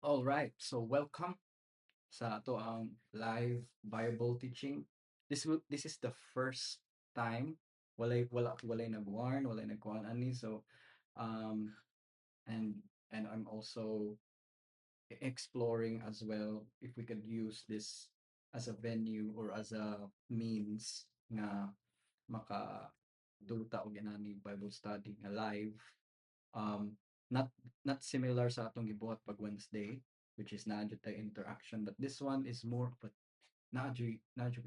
All right, so welcome sa ato ang live Bible teaching. This is the first time walay nag-warn, walay nagkuhan ani. So um and I'm also exploring as well if we could use this as a venue or as a means nga maka duta og inani Bible study nga live. Um, not not similar sa atong gibuhat pag Wednesday, which is na tay interaction, but this one is more of a na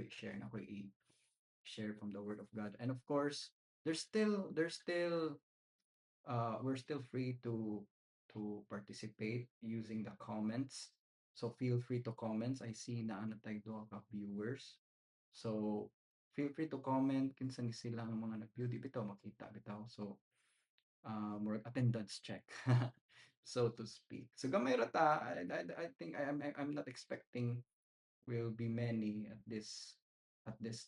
share na ko i-share from the Word of God. And of course, there's still we're still free to participate using the comments. So feel free to comments. I see na ano tayo duha ka viewers. So feel free to comment kinsa ni sila ang mga nag-view di bitaw makita bitaw. So more attendance check, so to speak. So gamay ra ta. I think I'm not expecting will be many at this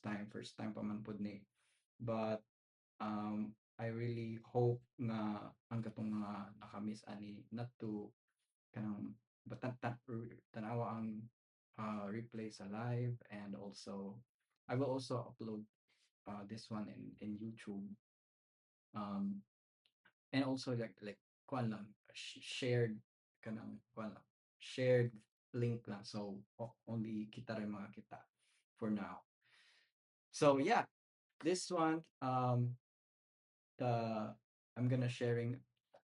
time. First time pa man pud ni. But I really hope nga ang katong mga nakamiss ani not to kanang tanawa ang replay sa live, and also I will also upload this one in YouTube. Um, and also like kuan lang shared kanang kuan lang shared link lang, so only kita rin mga kita for now. So yeah, this one the I'm gonna sharing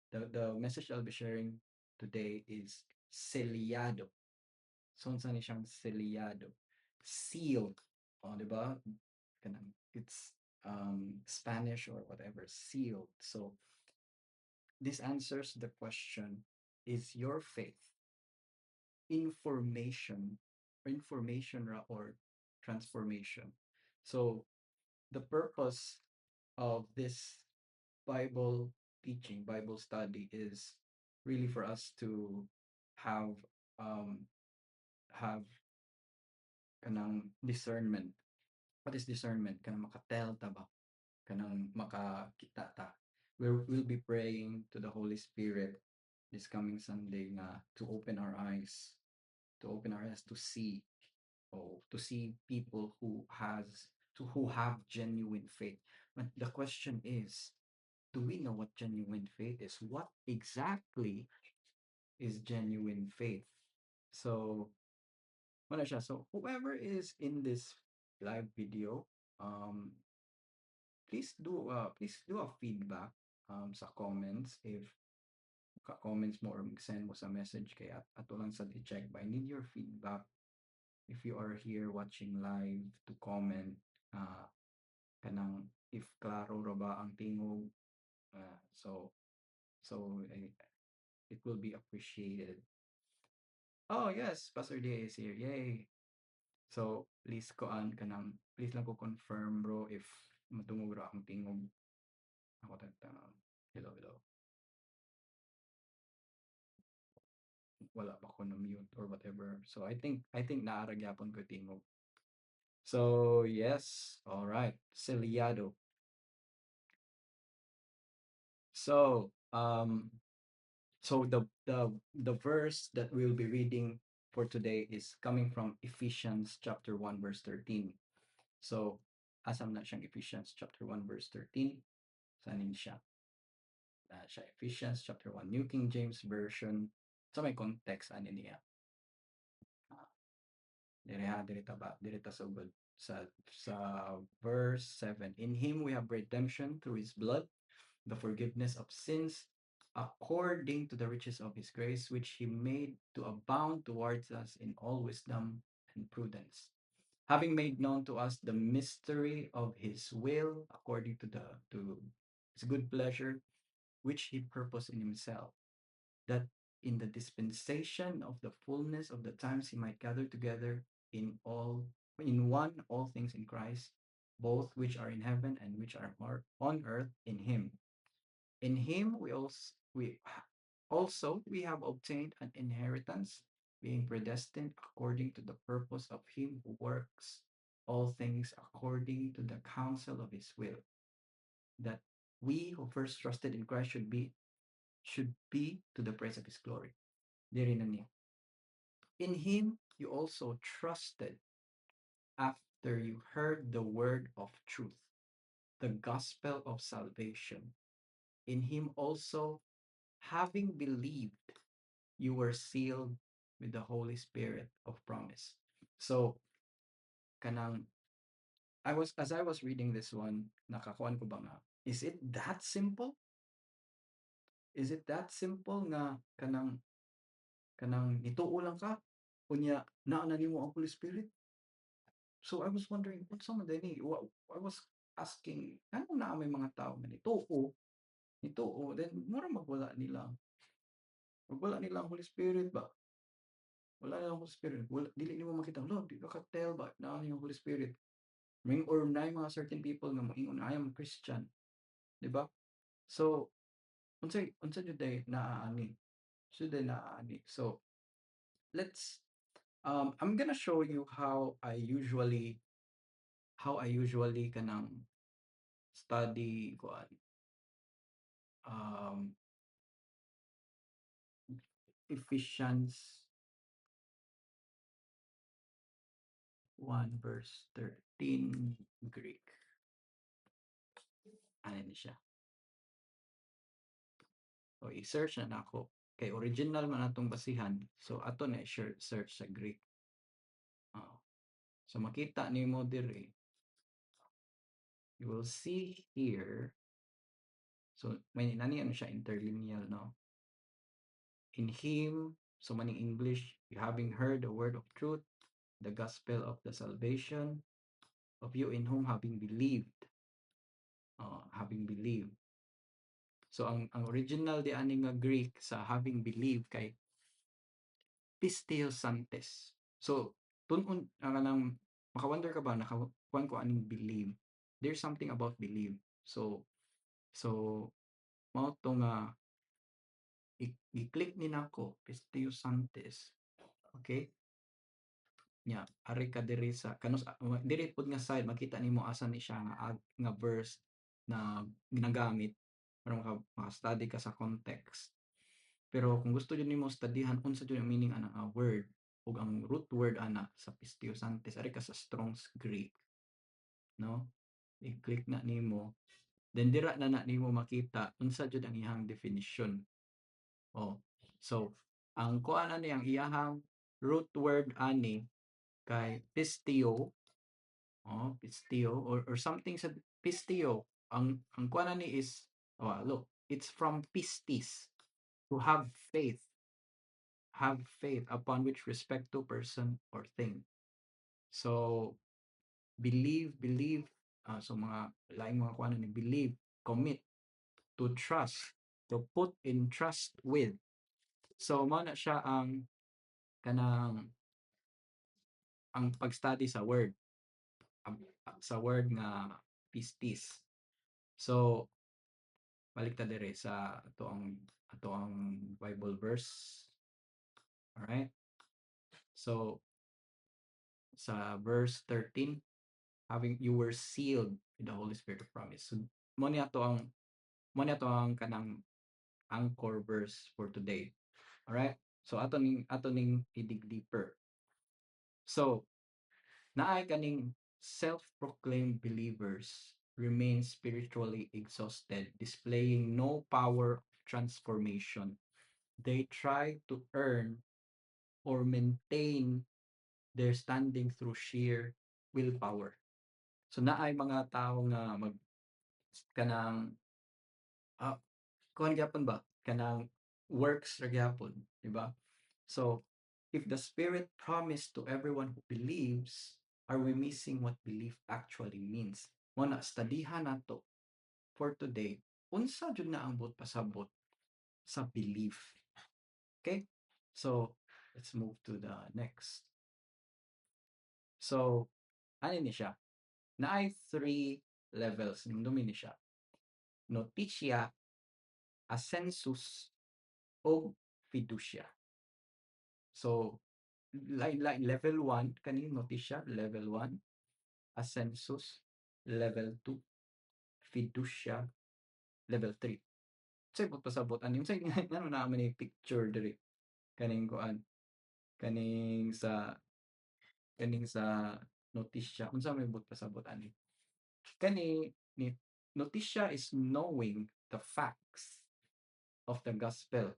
the message I'll be sharing today is selyado. So unsa ni siyang selyado? Sealed. Oh, di ba? Kanang it's Spanish or whatever, sealed. So this answers the question, is your faith information or transformation? So the purpose of this Bible teaching, Bible study is really for us to have um have kanang discernment. What is discernment? Kanang makatel ta ba? Kanang makakita ta. We'll be praying to the Holy Spirit this coming Sunday nga to open our eyes, to see, to see people who have genuine faith. But the question is, do we know what genuine faith is? What exactly is genuine faith? So, wala siya. So, whoever is in this live video, um, please do a feedback sa comments if ka-comments mo or mag-send mo sa message kay ato lang sa i-check ba. I need your feedback if you are here watching live to comment kanang if klaro ra ba ang tingog. So it will be appreciated. Oh yes, Pastor D is here. Yay. So please please lang ko confirm bro if matungog ra ang tingog. Ako hello, hello. Wala ba ko na mute or whatever. So I think naara gyapon ko tingog. So yes, all right. Selyado. So so the verse that we'll be reading for today is coming from Ephesians chapter 1 verse 13. So asam na siyang Ephesians chapter 1 verse 13. Sanin siya? Siya Ephesians chapter 1 New King James Version. Sa may context ani niya. Direta ba? Direta sa ugod. Sa verse 7. In him we have redemption through his blood, the forgiveness of sins, according to the riches of his grace, which he made to abound towards us in all wisdom and prudence, having made known to us the mystery of his will, according to his good pleasure, which he purposed in himself, that in the dispensation of the fullness of the times he might gather together in one all things in Christ, both which are in heaven and which are on earth in him. In him we have obtained an inheritance, being predestined according to the purpose of him who works all things according to the counsel of his will, that we who first trusted in Christ should be to the praise of his glory. Diri na niya. In him you also trusted after you heard the word of truth, the gospel of salvation. In him also, having believed, you were sealed with the Holy Spirit of promise. So, kanang as I was reading this one, nakakuan ko ba nga, is it that simple? Is it that simple nga kanang nituo lang ka unya naa na nimo ang Holy Spirit? So I was wondering, what some of the I was asking, ano na may mga tao nga nituo, then mura magwala nila ang Holy Spirit ba? Wala na ang Holy Spirit. Wala, dili nimo makita, Lord, di ka tell ba na ano yung Holy Spirit? May or na mga certain people nga moingon, I am Christian, di ba? So, unsa jud day naaani? Should they naaani? So, let's I'm gonna show you how I usually kanang study kuan um Ephesians 1 verse 13 Greek. Ano ni siya? O i-search na nako. Kay original man atong basihan. So ato na search sa Greek. Oh. So makita nimo diri. You will see here. So may nani ano siya interlineal no. In him, so maning English, you having heard the word of truth, the gospel of the salvation of you in whom having believed. Having believed. So ang original di ani nga Greek sa having believed kay pisteosantes. So tunon ang kanang maka-wonder ka ba nakakuan ko aning believe. There's something about believe. So mao to nga i-click ni nako pisteosantes. Okay? Nya ari ka diri sa kanus diri pud nga side makita nimo asa ni siya nga verse na ginagamit para maka-study ka sa context. Pero kung gusto jud nimo studyhan unsa jud ang meaning ana word ug ang root word ana sa pisteosantes ari ka sa Strong's Greek, no? I-click na nimo, then dira na nimo makita unsa jud ang iyang definition. Oh. So, ang kuan ani ang iyahang root word ani kay pisteo, pisteo or something sa pisteo. Ang kuan ani is look, it's from pistis, to have faith upon which respect to person or thing. So believe so mga laing mga kuan ni believe, commit, to trust, to put in trust with. So mao na siya kanang ang pag-study sa word nga pistis. So balik ta dire sa ato ang Bible verse. All right? So sa verse 13, having you were sealed with the Holy Spirit of promise. So mo ni ato ang kanang anchor verse for today. All right? So ato ning i-dig deeper. So naay kaning self-proclaimed believers remain spiritually exhausted, displaying no power of transformation. They try to earn or maintain their standing through sheer willpower. So naay mga tao nga kanang ah, kuan gyapon ba kanang works ra gyapon, di ba? So if the Spirit promised to everyone who believes, are we missing what belief actually means? Mo na studyhan nato for today unsa jud na ang pasabot sa belief. Okay? So let's move to the next. So ano ni siya? Naay 3 levels nimdumi ni siya. Noticia, ascensus, o fiducia. So like level 1 kani noticia, level 1, ascensus, level 2, fiducia, level 3. Say pasabot ani say ngano na man ni picture diri kaning kuan kaning sa notisya unsa may but pasabot ani kani ni notisya is knowing the facts of the gospel.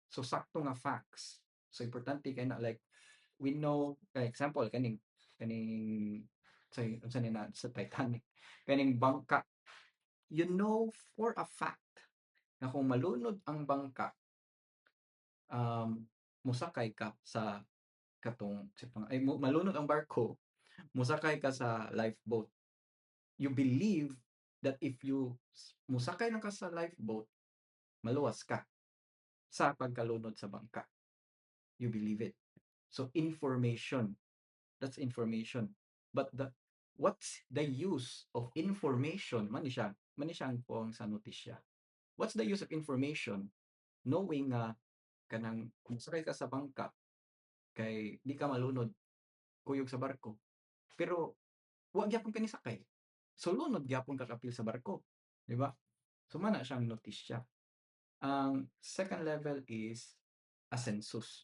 So sakto nga facts. So importante kay na like we know example kaning unsa ni na sa Titanic kaning bangka, you know for a fact na kung malunod ang bangka, um, musakay ka sa malunod ang barko, musakay ka sa lifeboat. You believe that if you musakay na ka sa lifeboat, maluwas ka sa pagkalunod sa bangka. You believe it. So information, that's information. But what's the use of information? Mani siya ang puwang sa notisya. What's the use of information knowing nga kanang kung sakay ka sa bangka kay di ka malunod, kuyog sa barko. Pero wa gyapon ka ni sakay. So lunod gyapon ka kapil sa barko, di ba? So mana siyang notisya. Ang second level is ascensus,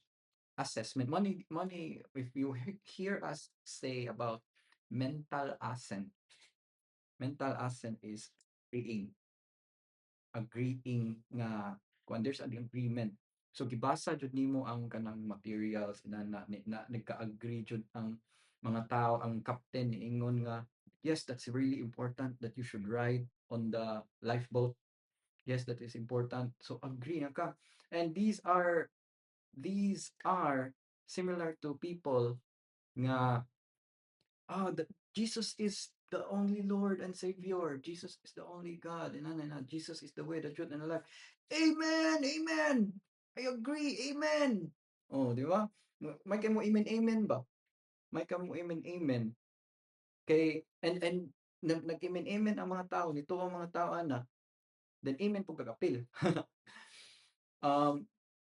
assessment. Money if you hear us say about mental assent is agreeing nga kung there's an agreement. So gibasa jud nimo ang kanang materials na nagka-agree jud ang mga tao, ang captain niingon nga yes, that's really important that you should ride on the lifeboat. Yes, that is important. So agree na ka. And these are similar to people nga Jesus is the only Lord and Savior. Jesus is the only God. And Jesus is the way, the truth, and the life. Amen! Amen! I agree! Amen! Oh, di ba? May ka mo amen, amen ba? May ka mo amen, amen. Kay, and nag-amen, amen ang mga tao. Nito ang mga tao, ana. Then, amen po kagapil. um,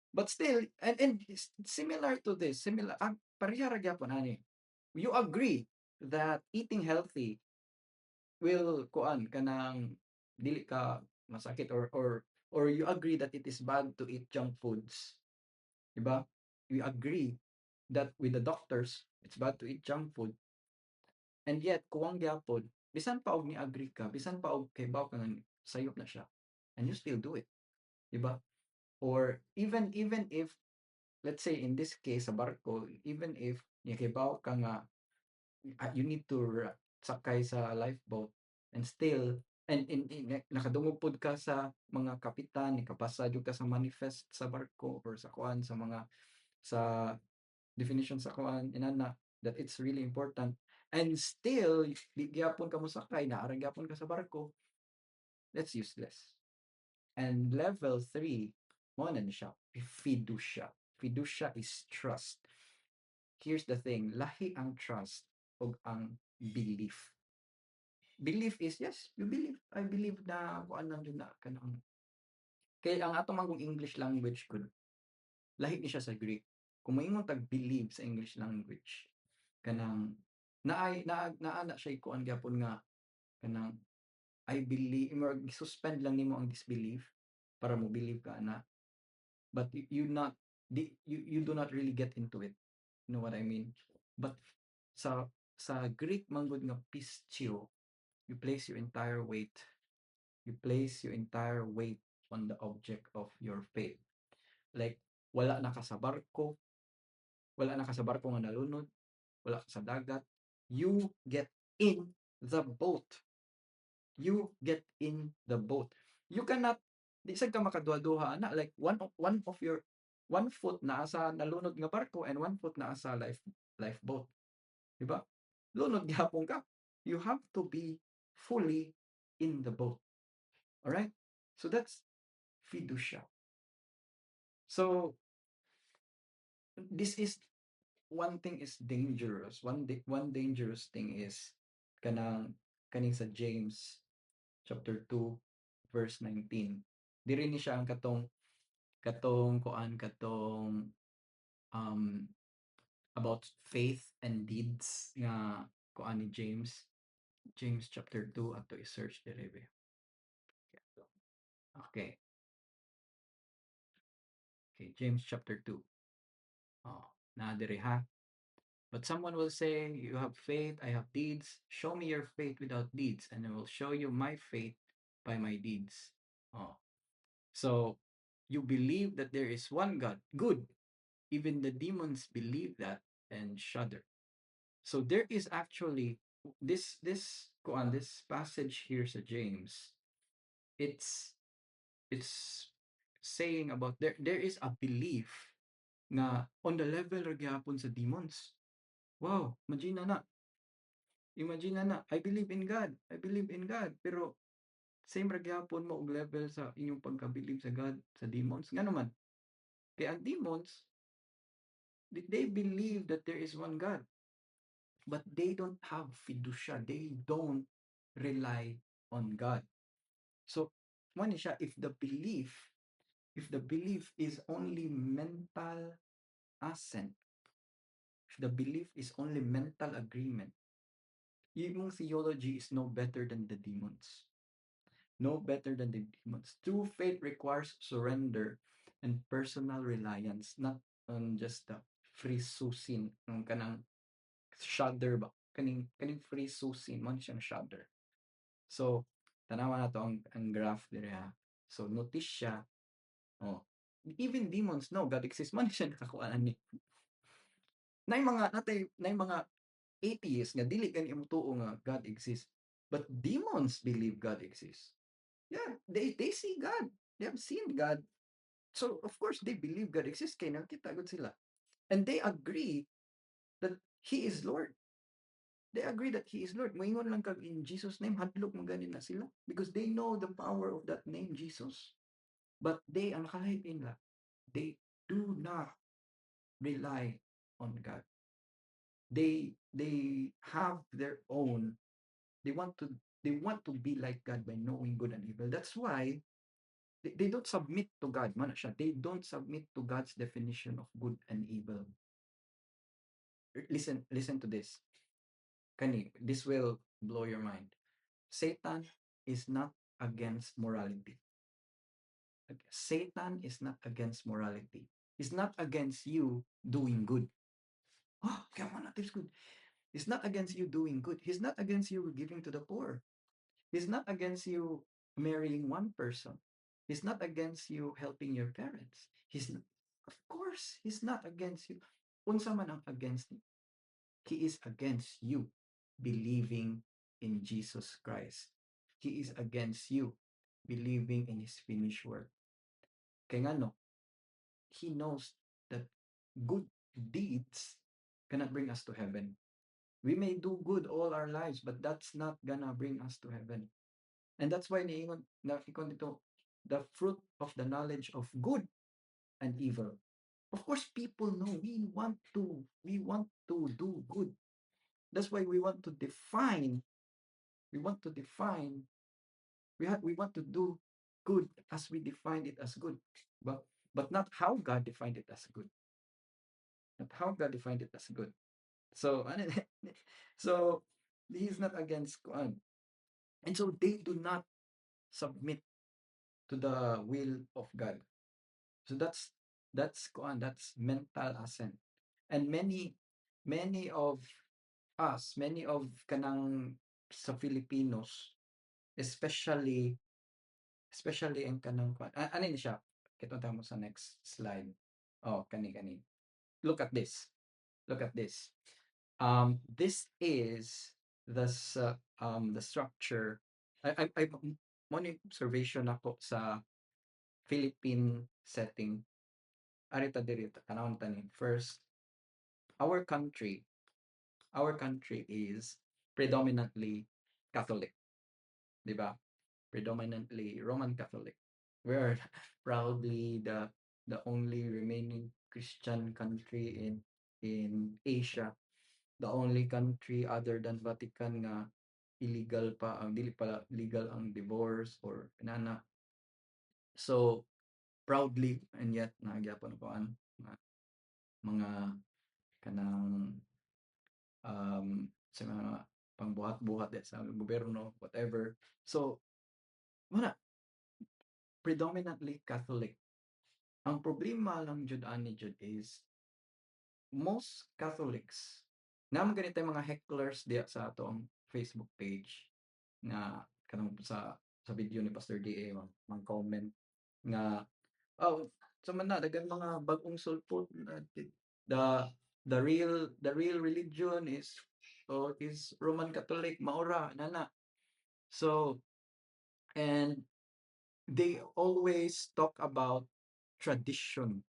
but still, and similar to this, pareha ra gyapon ani. You agree that eating healthy will kuan kanang dili ka masakit or you agree that it is bad to eat junk foods, di ba? We agree that with the doctors it's bad to eat junk food, and yet kuwang gyapon bisan pa og ni agree ka, bisan pa og kay baw ka sayop na siya, and you still do it, di ba? Or even if let's say in this case sa barko, even if nikibaw ka nga you need to sakay sa lifeboat and still nakadungog pod ka sa mga kapitan, nikabasa jud ka sa manifest sa barko or sa kuan sa definition sa kuan inana that it's really important, and still di gyapon ka mosakay, naara gyapon ka sa barko, that's useless. And level 3 mo na ni siya, fiducia. Fiducia is trust. Here's the thing, lahi ang trust ug ang belief. Belief is yes, you believe. I believe na kuan lang jud na kanang kay ang atong manggong English language good. Lahi ni siya sa Greek. Kung moingon tag believe sa English language, kanang naa na siya kuan gyapon nga kanang I believe or suspend lang nimo ang disbelief para mo believe ka na. But you do not really get into it. You know what I mean? But sa Greek manggod nga pistio, you place your entire weight. You place your entire weight on the object of your faith. Like wala na ka sa barko, wala na ka sa barko nga nalunod, wala ka sa dagat, you get in the boat. You get in the boat. You cannot di sad ka makaduha-duha na like one of your one foot naa sa nalunod nga barko and one foot naa sa lifeboat. Di ba? Lunod gyapon ka. You have to be fully in the boat. All right? So that's fiducia. So this is one thing is dangerous. One dangerous thing is kaning sa James chapter 2 verse 19. Diri ni siya ang katong kuan um about faith and deeds nga kuan ni James. James chapter 2 ato i-search diri be. Okay. Okay, James chapter 2. Oh. na diri ha. But someone will say, you have faith, I have deeds. Show me your faith without deeds, and I will show you my faith by my deeds. Oh. So you believe that there is one God. Good. Even the demons believe that and shudder. So there is actually this passage here sa James. It's it's saying about there is a belief na on the level ra gyapon sa demons. Wow, imagine na, I believe in God, I believe in God, pero same ra gyapon mo og level sa inyong pagka-believe sa God, sa demons. Nga naman, kay ang demons, they believe that there is one God, but they don't have fiducia, they don't rely on God. So, mo ni siya, if the belief is only mental assent, if the belief is only mental agreement, yung theology is no better than the demons. No better than the demons. True faith requires surrender and personal reliance, not on just the free susin, ang kanang shudder ba? Kaning free susin, mo siyang shudder. So, tanawa na to ang graph dire ha. So, notice siya, oh, even demons know God exists, man siya nakakuan ni. Nay mga atheists nga dili gani mutuo nga God exists. But demons believe God exists. Yeah, they see God. They have seen God. So of course they believe God exists kay nakita gud sila. And they agree that he is Lord. They agree that he is Lord. Moingon lang kag in Jesus name hadlok mo gani na sila because they know the power of that name Jesus. But they ang nakahipin nila, they do not rely on God. They have their own. They want to they want to be like God by knowing good and evil. That's why they don't submit to God. Man siya. They don't submit to God's definition of good and evil. Listen to this. Kani, this will blow your mind. Satan is not against morality. Satan is not against morality. He's not against you doing good. Oh, come on, that is good. He's not against you doing good. He's not against you giving to the poor. He's not against you marrying one person. He's not against you helping your parents. Of course, he's not against you. Unsa man ang against him? He is against you believing in Jesus Christ. He is against you believing in his finished work. Kaya nga no, he knows that good deeds cannot bring us to heaven. We may do good all our lives, but that's not gonna bring us to heaven. And that's why nakikon dito, the fruit of the knowledge of good and evil. Of course, people know we want to do good. That's why we want to define, we want to do good as we define it as good. But not how God defined it as good. Not how God defined it as good. So, so he's not against Quran. And so they do not submit to the will of God. So that's mental assent. And many of kanang sa Filipinos, especially ang kanang ano ni siya? Kita mo sa next slide. Oh, kani. Look at this. Look at this. This is the structure. I mo ni observation ako sa Philippine setting. Arita dirita tanawon tani. First, our country our country is predominantly Catholic, di ba? Predominantly Roman Catholic. We're probably the only remaining Christian country in Asia, the only country other than Vatican nga illegal pa ang dili pa legal ang divorce or inana. So proudly and yet nagyapon ko an mga kanang sa mga pangbuhat-buhat sa gobyerno, whatever. So, wala, predominantly Catholic. Ang problema lang jud ani jud is most Catholics naman ganito yung mga hecklers diya sa atong Facebook page nga kanang sa video ni Pastor DA mang-comment nga oh sa man na daghang mga bag-ong sulpot na the the real religion is Roman Catholic maura nana. So and they always talk about tradition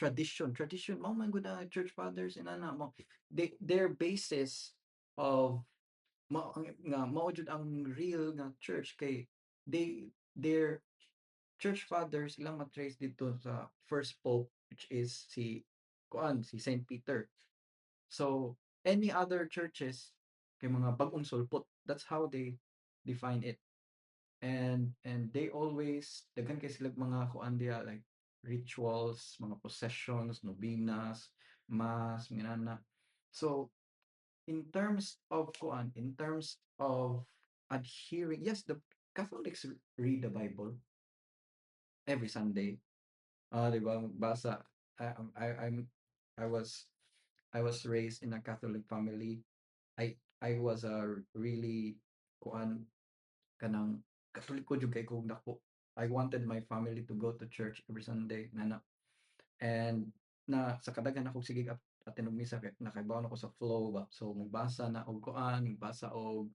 tradition mao man gud ang church fathers inana mo their basis of mao jud ang real nga church kay their church fathers ilang matrace dito sa first pope which is si Saint Peter. So any other churches kay mga bag-ong sulpot, that's how they define it. And they always daghan kay sila mga kuan diya like rituals, mga processions, novenas, mass, minana. So in terms of kuan, in terms of adhering, yes, the Catholics read the Bible every Sunday. Di ba? Basa. I, um, I I'm I was I was raised in a Catholic family. I was a really kuan kanang Katoliko jud kay kong dako. I wanted my family to go to church every Sunday nana. And na sa kadaghan ako sige at tinog misa kay nakaibaw ako sa flow ba. So magbasa na og kuan, magbasa og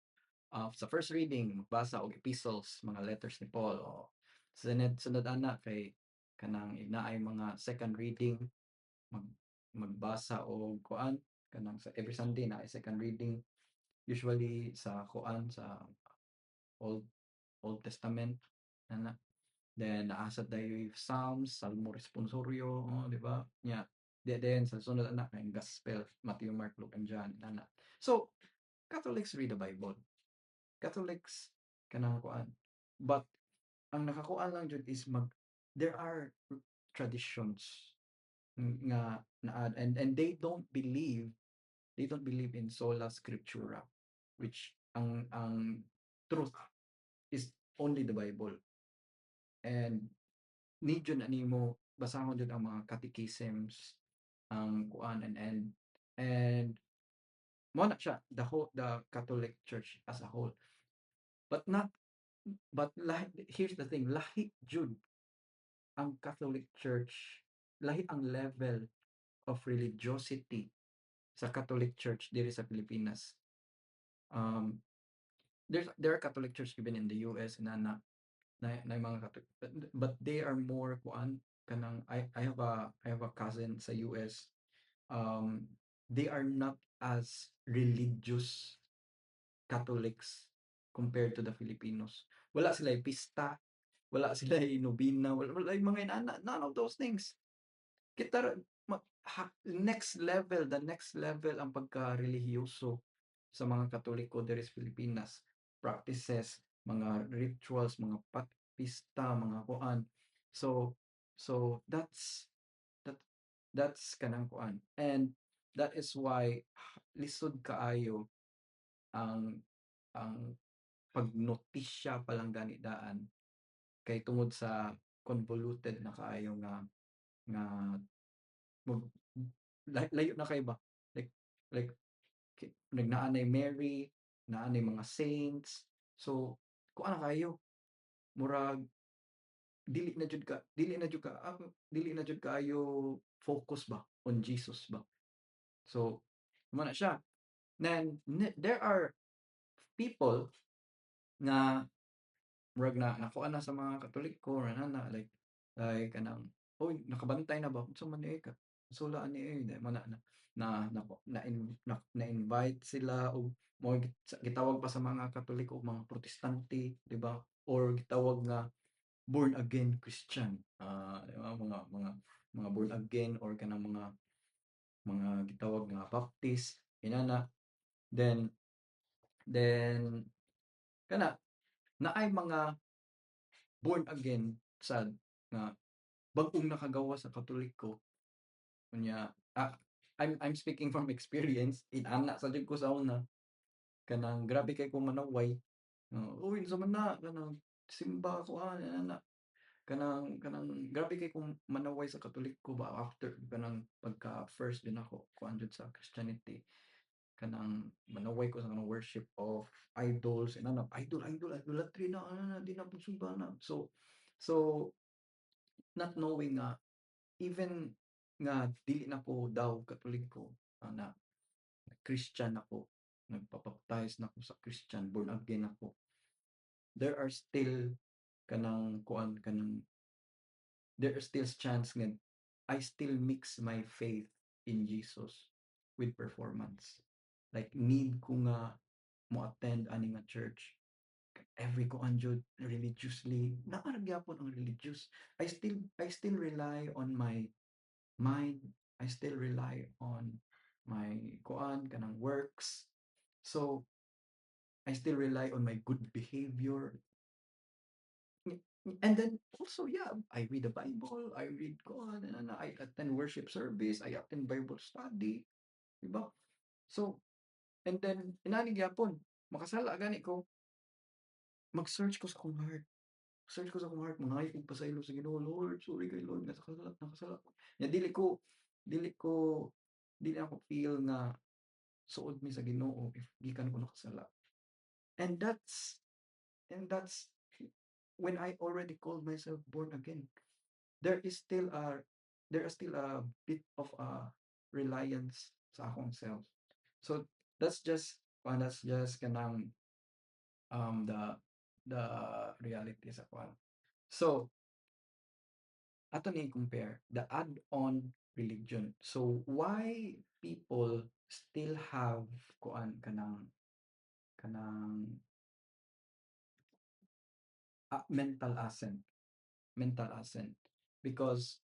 sa first reading magbasa og epistles, mga letters ni Paul o sunod ana kay kanang inaay mga second reading mag magbasa og kuan kanang sa every Sunday na second reading usually sa kuan sa Old Old Testament ana. Then naasa dayoy Psalms, Salmo Responsorio, oh, di ba? Yeah. Then sa sunod ana kay Gospel, Matthew, Mark, Luke, and John ana. So Catholics read the Bible. Catholics kanang kuan. But ang nakakuan lang jud is there are traditions nga na and they don't believe in sola scriptura which ang truth is only the Bible. And need jud na nimo basahon jud ang mga catechisms ang kuan and mo na siya the Catholic Church as a whole. But not but here's the thing, lahi jud ang Catholic Church, lahi ang level of religiosity sa Catholic Church diri sa Pilipinas. Um, there are Catholic Church even in the US na mga Catholic, but they are more kuan kanang I have a cousin sa US. Um, they are not as religious Catholics compared to the Filipinos. Wala sila pista, wala sila nobina, wala mga none of those things. Kita the next level ang pagka-relihiyoso sa mga Katoliko diri sa Pilipinas. Practices, mga rituals, mga pista, mga kuan. So that that's kanang kuan. And that is why lisod kaayo ang pagnotisya palang gani daan kay tungod sa convoluted na kaayo nga mag layo na kay ba like like nagnaanay Mary, naanay mga saints. So kung ano kayo murag dili na jud kayo focus ba on Jesus ba. So mo na siya. Then there are people nga murag na nakuha na sa mga Katoliko or na like kanang oy nakabantay na ba unsa man ni ka sulaan ni mo na-invite sila o mo gitawag pa sa mga Katoliko mga Protestante di ba or gitawag nga born again Christian di ba? Mga born again or kanang mga gitawag nga Baptist inana then kana naay mga born again sad nga bag-ong nakagawa sa Katoliko kunya I'm speaking from experience inana sa jud ko sa una kanang grabe kay ko manaway uy sa man na kanang simba ko ana kanang grabe kay kung manaway sa Katoliko ba after kanang pagka first din ako kuan jud sa Christianity, kanang manaway ko sa kanang worship of idols and ano, idolatry na ano na di na pud na. So not knowing nga even nga dili na ko daw Katoliko, na Christian ako, nagpa-baptize na ako sa Christian, born again ako. There are still kanang kuan kanang there is still chance nga I still mix my faith in Jesus with performance. Like need ko nga mo attend ani nga church. Every ko anjud religiously, naaragyapon ang religious. I still rely on my mind. I still rely on my kuan kanang works. So I still rely on my good behavior. And then also, yeah, I read the Bible, I read Quran, and I attend worship service, I attend Bible study, diba? So, and then, inani gyapon, makasala gani ko, mag-search ko sa akong heart. Search ko sa akong heart, mga kong pasaylo sa Ginoo, Lord, sorry kay Lord, nakasala ko. Ya, dili ko, dili ako feel nga suod mi sa Ginoo if gikan ko nakasala. And that's when I already called myself born again. there is still a there is still a bit of a reliance sa akong self. So that's just kanang the reality sa kwan. So ato ni compare the add-on religion. So why people still have kuan kanang mental assent because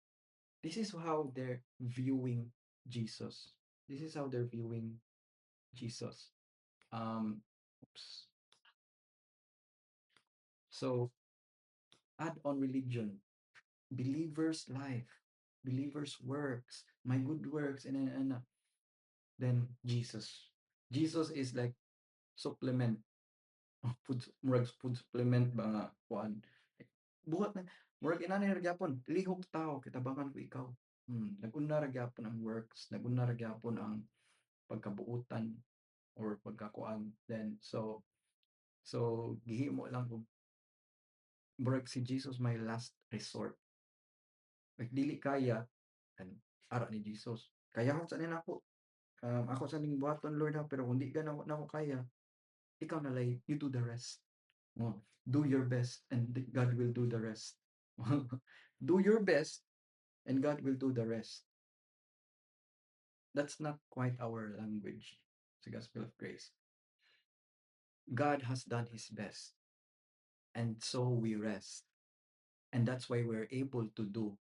this is how they're viewing Jesus. This is how they're viewing Jesus. Oops. So add on religion, believers' life, believers' works, my good works, and then Jesus. Jesus is like supplement, food supplement ba nga kuan. Buhat na murag ina ni gyapon, lihok tao kitabangan ko ikaw. Nag-una ra gyapon ang works, nag-una ra gyapon ang pagkabuutan or pagkakuan. Then so gihimo lang ko murag si Jesus my last resort. Like dili kaya and ara ni Jesus. Kaya ko sa nako. Ako sa ning buhaton Lord ha, pero kung di ka na ako kaya, ikaw na lay, you do the rest. Do your best and God will do the rest. Do your best and God will do the rest. That's not quite our language sa Gospel of Grace. God has done his best and so we rest. And that's why we're able to do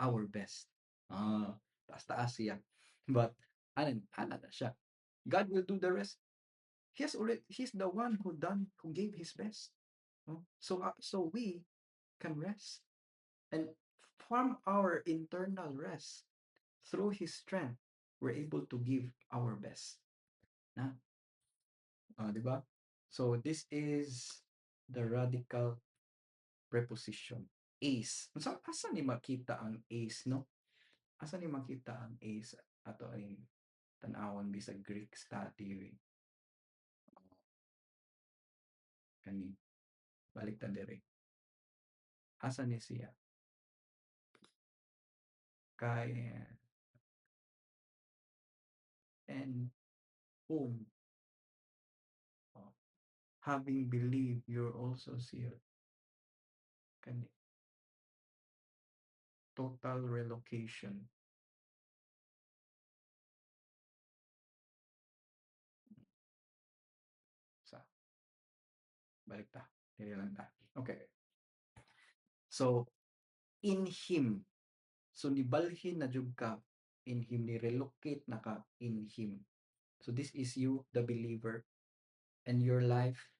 our best. Taas-taas siya. But ana na siya. God will do the rest. He's the one who gave his best. So we can rest. And from our internal rest, through his strength, we're able to give our best. Na? Di ba? So this is the radical preposition. Ace. So, asa ni makita ang ace, no? Asa ni makita ang ace? Ato ay tanawon bisag Greek study. Kani balik ta dire. Asa ni siya? Kay and whom having believed you're also sealed. Kani total relocation. Sa balik ta. Dire lang ta. Okay. So in him. So nibalhin na jud ka in him, ni relocate na ka in him. So this is you, the believer, and your life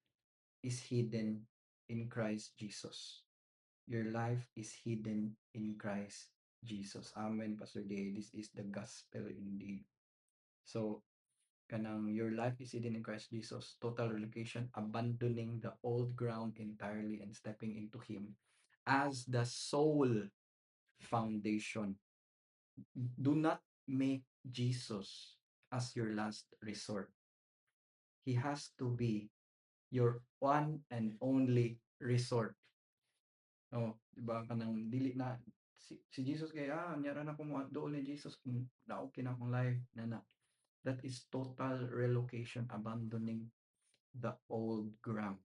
is hidden in Christ Jesus. Your life is hidden in Christ Jesus. Amen, Pastor Day. This is the gospel indeed. So, kanang your life is hidden in Christ Jesus. Total relocation, abandoning the old ground entirely and stepping into Him. as the sole foundation. Do not make Jesus as your last resort. He has to be your one and only resort. Oh, di ba? Kanang dili na si Jesus kay nyara na ko mo doon ni Jesus na okay na akong life na. That is total relocation, abandoning the old ground.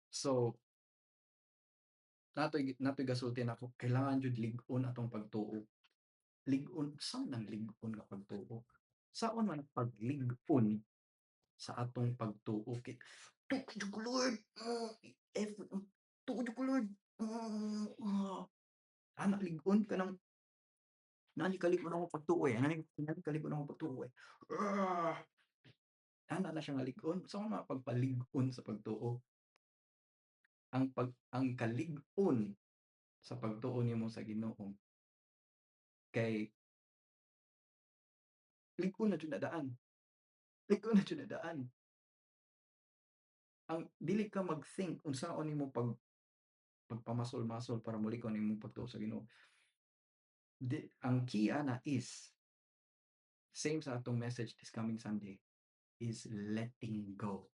So, natoy gasulti nako kailangan jud lig-on atong pagtuo. Lig-on saan nang lig-on nga pagtuo? Saon man ang paglig-on sa atong pagtuo kay tuo jud ko Lord. Effort tuo jud ko Lord. Ana lig-on ka nang nani kalig-on ako pagtuo eh. Nani kalig-on ako pagtuo eh. Ah, ana na siya nga lig-on. Sa mga pagpalig-on sa pagtuo. Ang kalig-on sa pagtuo nimo sa Ginoo kay lig-on na jud na daan. Lig-on na jud na daan. Ang dili ka mag-think unsaon nimo pagpamasol-masol para molikon imong pagtuo sa Ginoo. Ang key ana is same sa atong message this coming Sunday is letting go.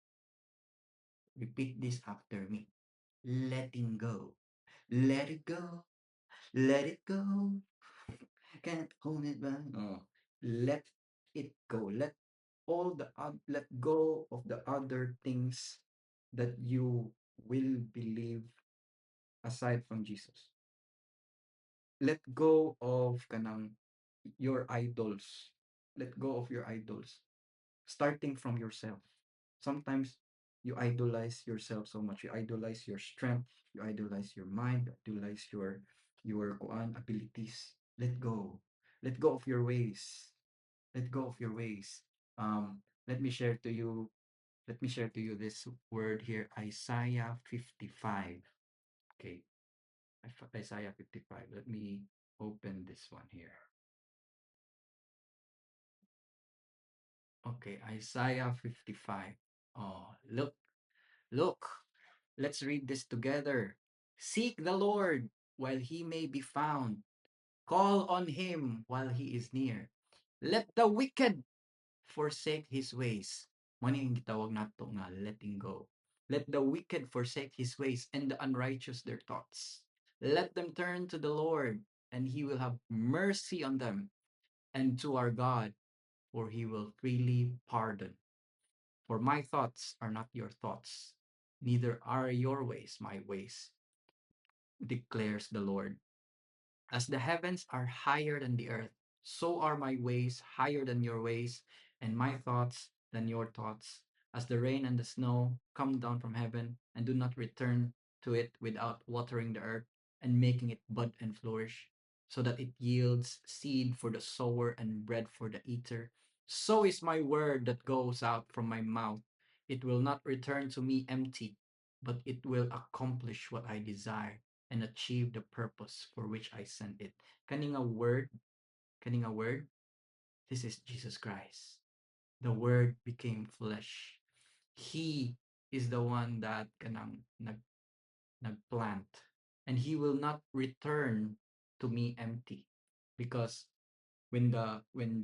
Repeat this after me. Letting go. Let it go. Let it go. Can't hold it back. Oh, let it go. Let go of the other things that you will believe aside from Jesus. Let go of kanang your idols. Let go of your idols. Starting from yourself. Sometimes you idolize yourself so much. You idolize your strength, you idolize your mind, you idolize your abilities. Let go. Let go of your ways. Let go of your ways. Let me share to you this word here, Isaiah 55. Okay. Isaiah 55. Let me open this one here. Okay, Isaiah 55. Oh, look. Let's read this together. Seek the Lord while he may be found. Call on him while he is near. Let the wicked forsake his ways. Mani ang gitawag nato nga letting go. Let the wicked forsake his ways and the unrighteous their thoughts. Let them turn to the Lord, and he will have mercy on them, and to our God, for he will freely pardon. For my thoughts are not your thoughts, neither are your ways my ways, declares the Lord. As the heavens are higher than the earth, so are my ways higher than your ways, and my thoughts than your thoughts. As the rain and the snow come down from heaven and do not return to it without watering the earth and making it bud and flourish, so that it yields seed for the sower and bread for the eater, so is my word that goes out from my mouth. It will not return to me empty, but it will accomplish what I desire and achieve the purpose for which I sent it. Kaning a word, this is Jesus Christ. The word became flesh. He is the one that kanang nagplant. And he will not return to me empty. Because when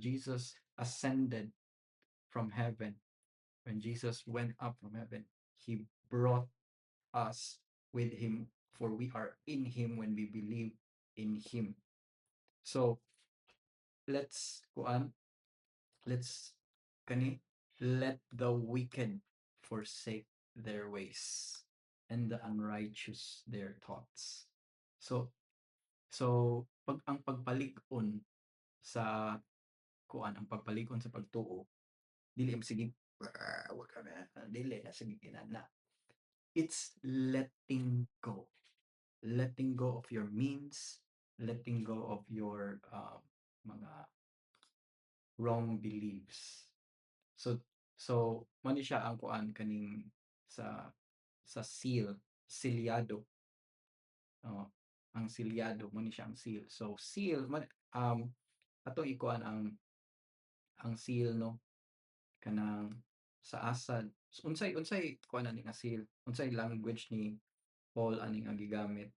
Jesus ascended from heaven, when Jesus went up from heaven, he brought us with him, for we are in him when we believe in him. So let's let's kani let the wicked forsake their ways and the unrighteous their thoughts. So pag ang pagpalig-on sa ang pagpalig-on sa pagtuo dili im sige wag ka na dili na sige kinana. It's letting go of your means, letting go of your mga wrong beliefs. So mani siya ang kaning sa silyado. Oh, ang silyado mani siya ang seal. So seal atong ikuan ang seal no kanang sa asad. So, unsay kuan ani nga seal? Unsay language ni Paul ani nga gigamit?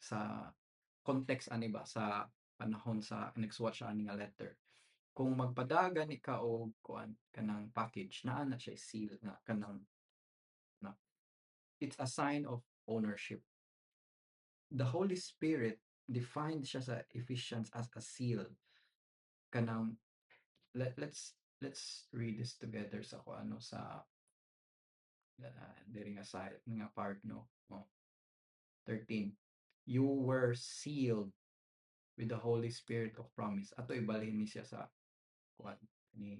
sa context ani ba sa panahon sa nagsuwat siya ani nga letter. Kung magpadagan ka og kuan kanang package naa na siya seal nga kanang na it's a sign of ownership. The Holy Spirit defined siya sa Ephesians as a seal kanang let's read this together sa kung ano sa diri nga side nga part no. Oh, 13. You were sealed with the Holy Spirit of promise. Ato ibalhin ni siya sa kuan ni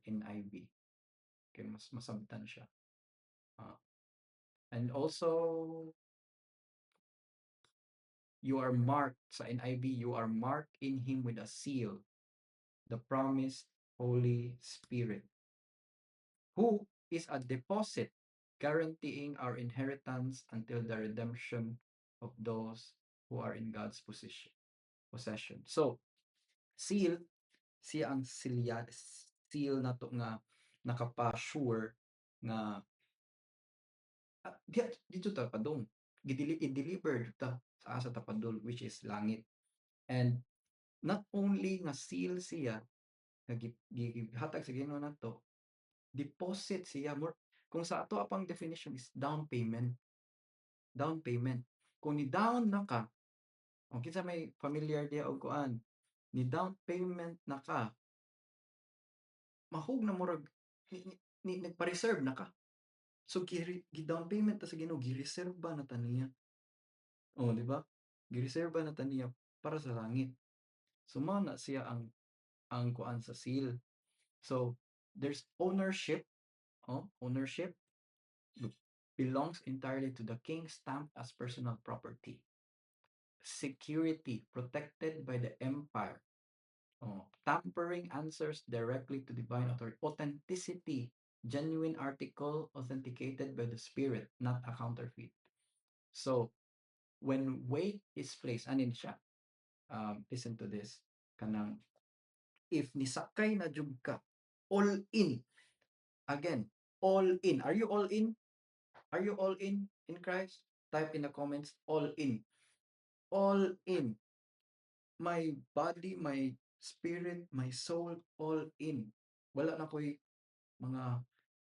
NIV kay mas masabtan siya. Ah, and also you are marked sa NIV, you are marked in him with a seal, the promised Holy Spirit, who is a deposit guaranteeing our inheritance until the redemption of those who are in God's possession. So, seal, siya ang seal na to nga nakapa-sure nga dito ta padung i-deliver ta sa asa ta padul which is langit. And not only nga seal siya nga gihatag sa Ginoo nato, deposit siya more kung sa ato apang definition is down payment. Down payment. Kung ni down na ka, kung kinsa may familiar diha og kuan, ni down payment na ka, mahug na murag nagpa-reserve na ka. So gi-down payment ta sa Ginoo, gireserba na ta niya. Oh, di ba? Gireserba na ta niya para sa langit. So mao na siya ang kuan sa seal. So there's ownership, ownership belongs entirely to the king, stamped as personal property. Security protected by the empire. Tampering answers directly to divine authority. Authenticity, genuine article authenticated by the Spirit, not a counterfeit. So, when weight is placed, anin siya? Listen to this. Kanang, if nisakay na jud ka, all in. Again, all in. Are you all in? Are you all in Christ? Type in the comments, all in. All in. My body, my spirit, my soul, all in. Wala na ko'y mga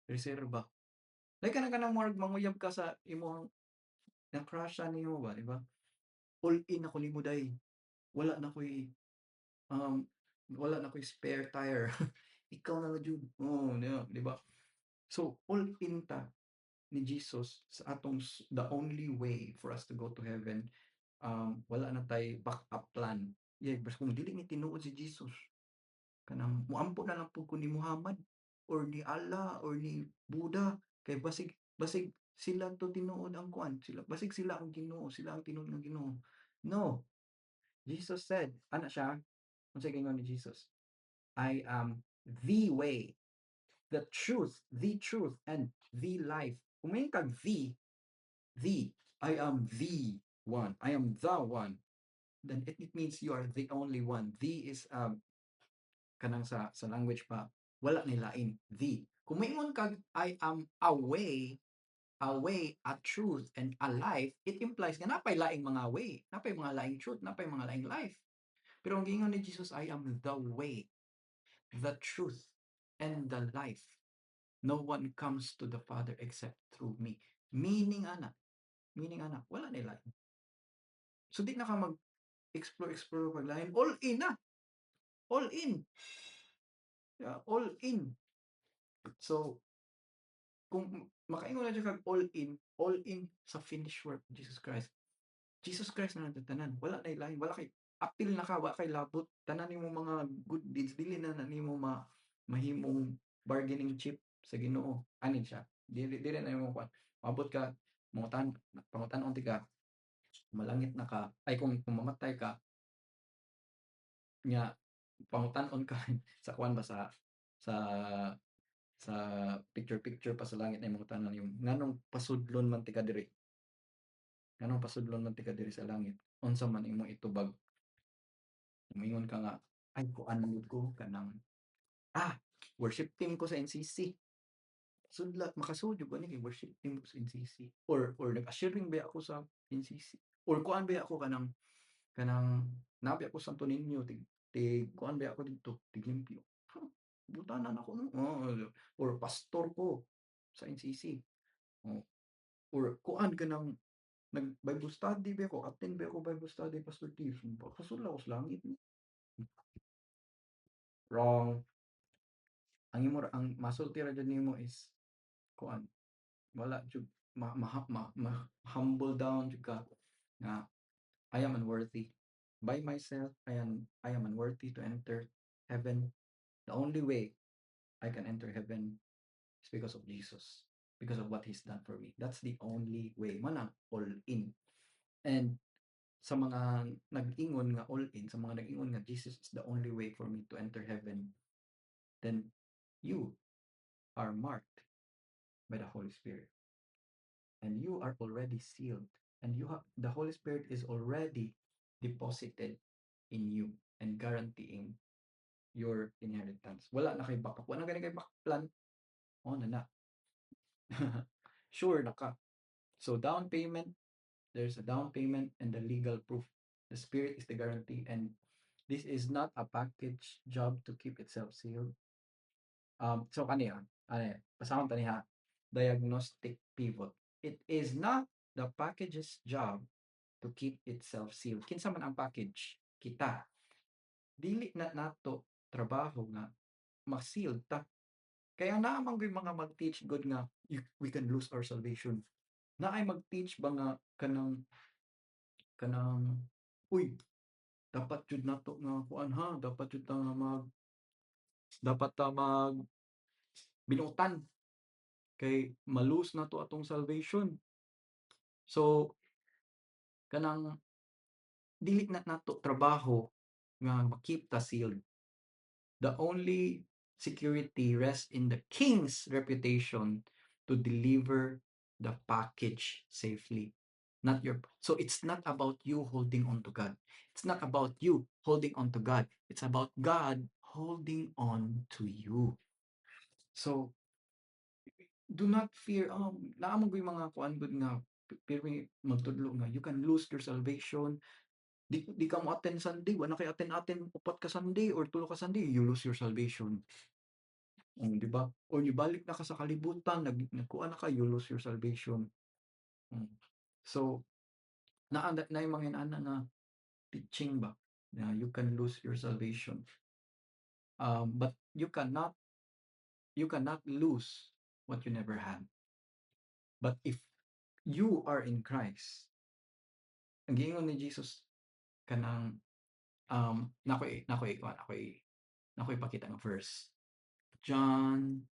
reserba. Like ka na manguyab ka sa imong na-crushan nimo ba, di ba? All in ako nimo day. Wala na ko'y um, wala na ko'y spare tire. Ikaw na jud. Oh, di ba? So, all in ta ni Jesus sa atong the only way for us to go to heaven. Wala na tay backup plan. Yeah, basta kung dili ni tinuod si Jesus, kanang muampo na lang pud ko ni Muhammad or ni Allah or ni Buddha kay basig sila to tinuod ang kuan sila basig sila ang Ginoo sila ang tinuod ng Ginoo. No, Jesus said ana siya unsa gingon ni Jesus, I am the way, the truth and the life. Kung may kag the I am the one, I am the one, then it means you are the only one. The is kanang sa language pa wala ni lain the. Kung maingon kag I am a way, a truth, and a life, it implies nga napay laing mga way, napay mga laing truth, napay mga laing life. Pero ang gingon ni Jesus, I am the way, the truth, and the life. No one comes to the Father except through me. Meaning ana, wala ni lain. So di na ka mag-explore paglain. All in na. All in. Yeah, all in. So, kung makaingon na kag all in sa finished work of Jesus Christ. Jesus Christ na natatanan. Wala na ilahin. Wala kay apil na ka, wala kay labot. Tanan nimo mga good deeds, dili na nimo mahimong bargaining chip sa Ginoo. Anin siya. Dili na nimo kwan. Mabot ka, pangutan unti ka, malangit na ka, ay kung mamatay ka, nga pangutanon ka sa kwan ba sa sa picture pa sa langit na imong tanan yung nganong pasudlon man ti ka diri, nganong pasudlon man ti ka diri sa langit, unsa man imong itubag, moingon ka nga ay kuan man ko kanang worship team ko sa NCC, sudlat makasud jud ko ni kay worship team ko sa NCC or nag-ushering ba ako sa NCC or kuan ba ako kanang nabi ako sa Santo Niño tig kuan ba ako didto tig limpyo. Huh, butanan ako no. Or pastor ko sa NCC. Oh, or kuan ka ng nag-Bible study ba ako, attend ba ako Bible study, Pastor Tiff. Kasula ko sa langit. Wrong. Ang masulti ra jud nimo is kuan, wala jud humble down jud ka nga I am unworthy. By myself, I am unworthy to enter heaven. The only way I can enter heaven is because of Jesus, because of what He's done for me. That's the only way. Manang all in. And sa mga nag-ingon nga all in, sa mga nag-ingon nga Jesus is the only way for me to enter heaven, then you are marked by the Holy Spirit. And you are already sealed. And the Holy Spirit is already deposited in you and guaranteeing your inheritance. Wala na kay backup. Wala na kay backup plan. Oh, na. Sure na ka. So down payment, there's a down payment and the legal proof. The Spirit is the guarantee, and this is not a package job to keep itself sealed. So kaniya, pasahon taniha, diagnostic pivot. It is not the package's job to keep itself sealed. Kinsa man ang package? Kita. Dili na nato trabaho nga ma-sealed ta. Kaya naamang mga mag-teach God nga we can lose our salvation. Na ay mag-teach ba nga kanang uy, dapat jud nato nga kuan ha, dapat jud ta nga dapat ta mag binutan kay malus na to atong salvation. So kanang dili na nato trabaho nga ma-keep ta sealed. The only security rests in the king's reputation to deliver the package safely. Not your so it's not about you holding on to God. It's not about you holding on to God. It's about God holding on to you. So do not fear. Naamang ko yung mga kuan gud nga pero magtudlo nga you can lose your salvation. Di ka mo attend Sunday, wala kay attend upat ka Sunday or tulo ka Sunday, you lose your salvation. Di ba? O balik na ka sa kalibutan, nagkuan na ka, you lose your salvation. So, na yung mga inana na teaching ba na you can lose your salvation. But you cannot lose what you never had. But if you are in Christ, ang giingon ni Jesus kanang nakoy pakita ng verse. John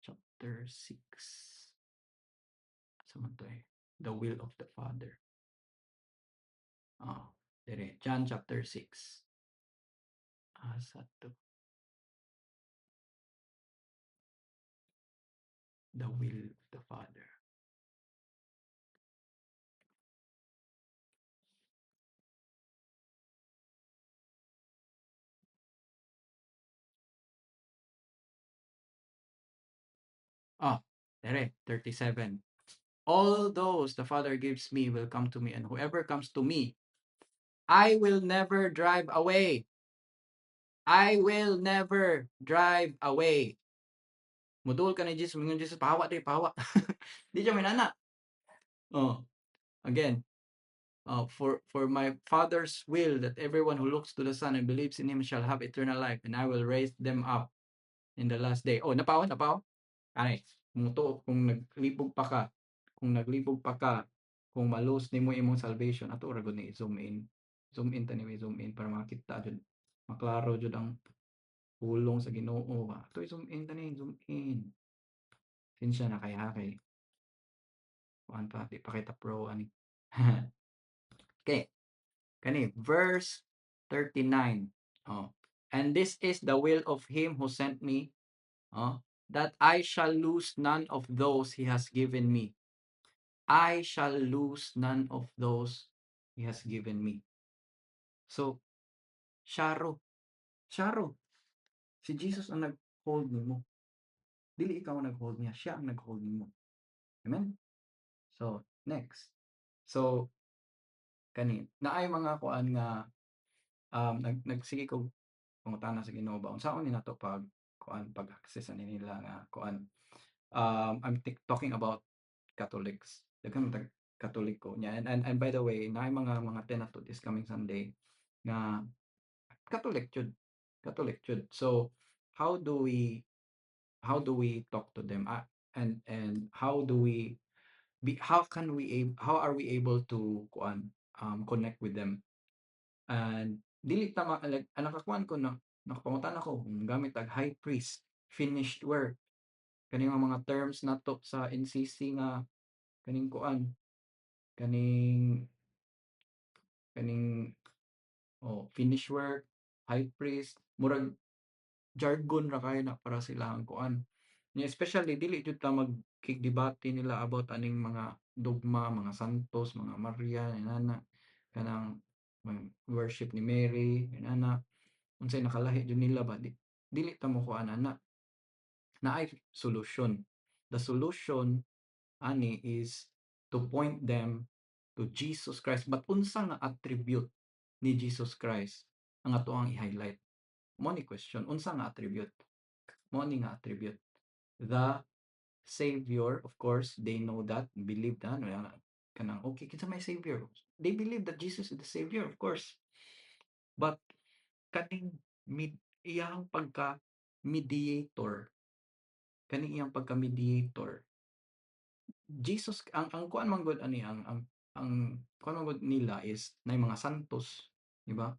chapter 6. Sa man to the will of the Father. Dire, John chapter 6. Asa to? The will of the Father. Dire, 37. All those the Father gives me will come to me, and whoever comes to me, I will never drive away. I will never drive away. Mudul ka ni Jesus, mingon Jesus, pahawa di, pahawa. Di siya minana. Again, for my Father's will that everyone who looks to the Son and believes in Him shall have eternal life, and I will raise them up in the last day. Napaw? Ay, kung naglibog pa ka, kung malose nimo imong salvation, ato ra gud ni zoom in tani zoom in para makita jud, maklaro jud ang pulong sa Ginoo. Ato zoom in tani, zoom in. Sinsya na kay kuan pa, di pa kita pro ani. Okay. Kani verse 39. And this is the will of him who sent me, that I shall lose none of those he has given me. I shall lose none of those he has given me. So, Sharo. Si Jesus ang nag-hold nimo. Dili ikaw ang nag-hold niya, siya ang nag-hold nimo. Amen? So, next. So, kani naay mga kuan nga nagsige ko pangutana sa Ginoo ba unsaon ni nato pag kuan pag-access ani nila nga kuan. I'm talking about Catholics. Daghang tag Katoliko niya and by the way, naay mga tenatud this coming Sunday nga Catholic jud. Catholic jud. So, how do we talk to them? And how are we able to kuan connect with them? And dili tama like ang nakakuan ko na nakapangutan ako kung gamit tag high priest, finished work, kaning mga terms nato sa NCC nga kaning kuan, kaning kaning finished work, high priest, murag jargon ra kayo na para sila ang kuan. Nya especially dili jud ta magkigdebate nila about aning mga dogma, mga santos, mga Maria, inana kanang worship ni Mary, inana unsay nakalahi jud nila ba dili ta mo kuan ana naay solution. The solution ani is to point them to Jesus Christ. But unsa nga attribute ni Jesus Christ ang atoang i-highlight? Mo ni question, unsa nga attribute? Mo ni nga attribute. The Savior, of course, they know that, believe that, kanang okay kinsa may Savior. They believe that Jesus is the Savior, of course. But kaning iyang pagka mediator, kaning iyang pagka mediator, Jesus ang kuan man gud ani ang kuan man gud nila is nay mga santos, di ba?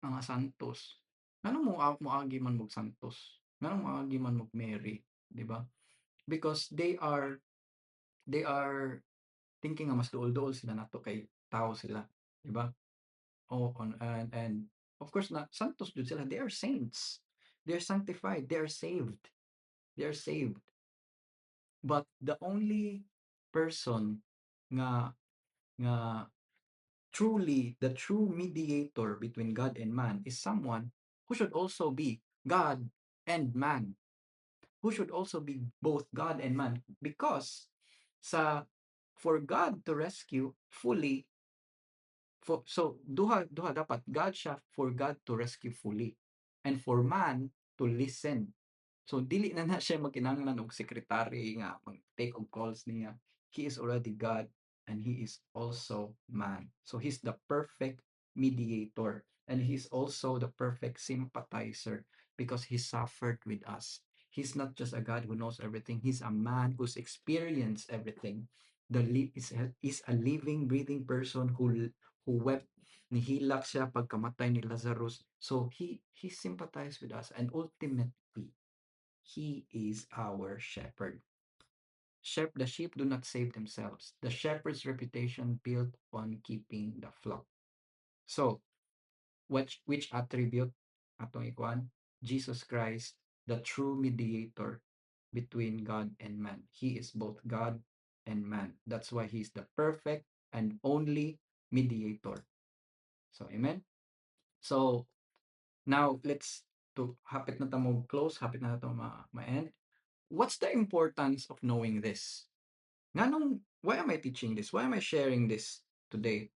Mga santos. Nganong moagi man mog santos? Nganong moagi man mog Mary, di ba? Because they are thinking nga mas duol-duol sila nato kay tao sila, di ba? Oh, and of course na santos jud sila. They are saints. They are sanctified. They are saved. They are saved. But the only person nga nga truly the true mediator between God and man is someone who should also be God and man, who should also be both God and man, because sa for God to rescue fully, so duha duha dapat God siya, for God to rescue fully and for man to listen. So dili na siya magkinahanglan og secretary nga mag-take og calls niya. He is already God and he is also man. So he's the perfect mediator and he's also the perfect sympathizer because he suffered with us. He's not just a God who knows everything. He's a man who's experienced everything. Is a living, breathing person who wept, nihilak siya pagkamatay ni Lazarus. So he sympathized with us and ultimately he is our shepherd. The sheep do not save themselves. The shepherd's reputation built on keeping the flock. So, which attribute atong ikuan? Jesus Christ, the true mediator between God and man. He is both God and man. That's why he's the perfect and only mediator. So, amen. So, now let's to hapit na ta mo close, hapit na ta ma-end. What's the importance of knowing this? Why am I teaching this? Why am I sharing this today?